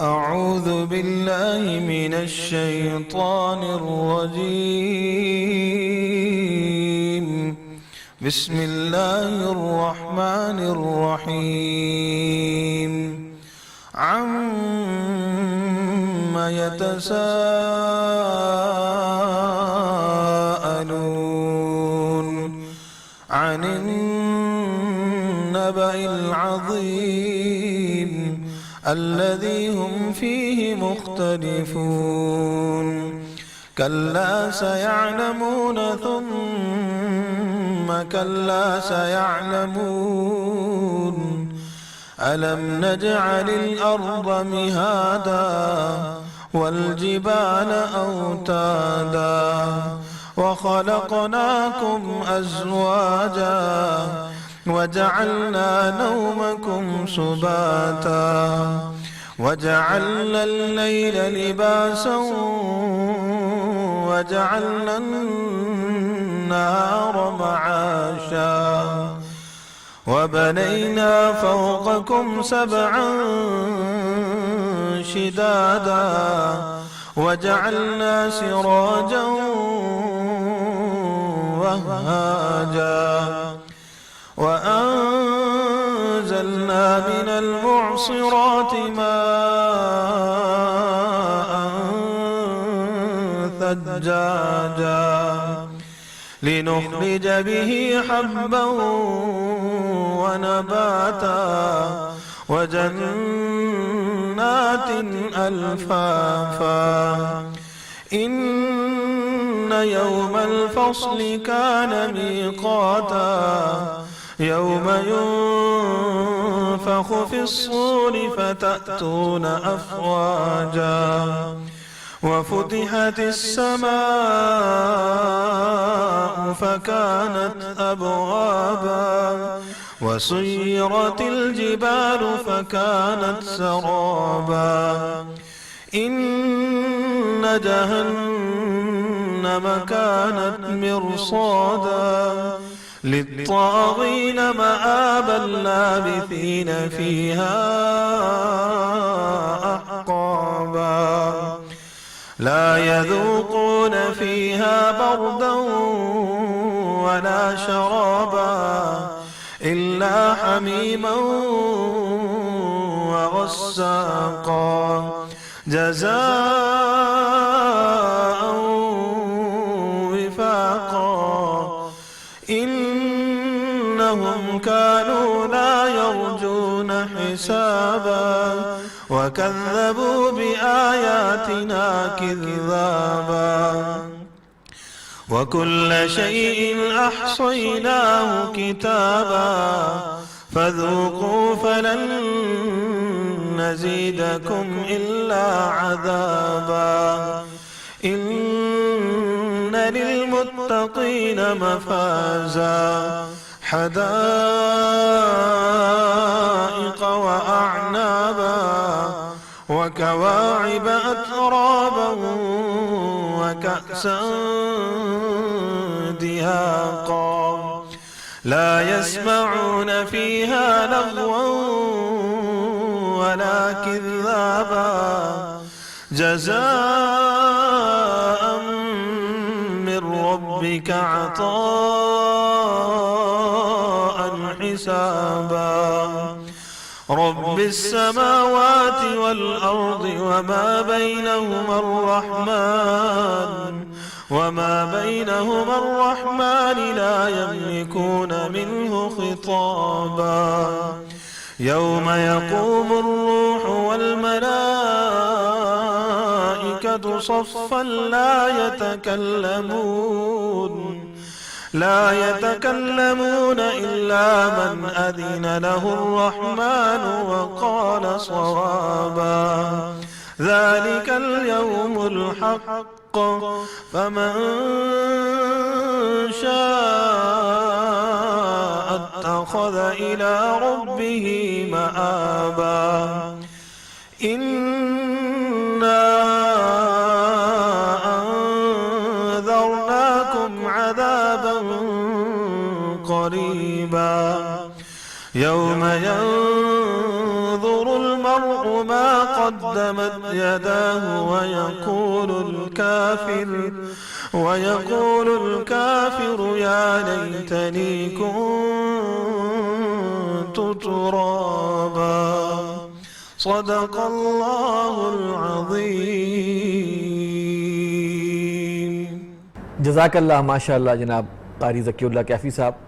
أعوذ بالله من الشيطان الرجيم. بسم الله الرحمن الرحيم. عما يتساءلون عن النبأ العظيم الذي هم فيه مختلفون. كلا سيعلمون ثم كلا سيعلمون. ألم نجعل الأرض مهادا والجبال أوتادا وخلقناكم أزواجا وجعلنا نومكم سباتا وجعلنا الليل لباسا وجعلنا النهار معاشا وبنينا فوقكم سبعا شدادا وجعلنا سراجا وهاجا وأنزلنا من المعصرات ماء ثجاجا لنخرج به حبا ونباتا وجنات ألفافا. إن يوم الفصل كان ميقاتا يوم ينفخ في الصور فتأتون أفواجا وفتحت السماء فكانت أبوابا وسيرت الجبال فكانت سرابا. إن جهنم كانت مرصادا للطاغين مآبا لابثين فيها أحقابا لا يذوقون فيها بردا ولا شرابا إلا حميما وغساقا جزاء وفاقا. إنهم كانوا لا يرجون حسابا وكذبوا بآياتنا كذابا. وكل شيء أحصيناه كتابا فذوقوا فلن نزيدكم إلا عذابا. إن للمتقين مفازا حدائق وأعنابا وكواعب أترابا وكأسا دهاقا لا يسمعون فيها لغوا ولا كذابا جزاء من ربك عطاء حسابا. رب السماوات والأرض وما بينهما الرحمن لا يملكون منه خطابا. يوم يقوم الروح والملائكة صفا لا يتكلمون إلا من أذن له الرحمن وقال صوابا. ذلك اليوم الحق فمن شاء اتخذ إلى ربه مآبا. إنا أنذرناكم عذابا قريبا يوم ينظر المرء ما قدم قدمت يداه ويقول الكافر يا ليتني كنت ترابا. صدق الله العظيم. जज़ाकल्लाह माशाअल्लाह जनाब कारी ज़कीउल्लाह कैफ़ी साहब।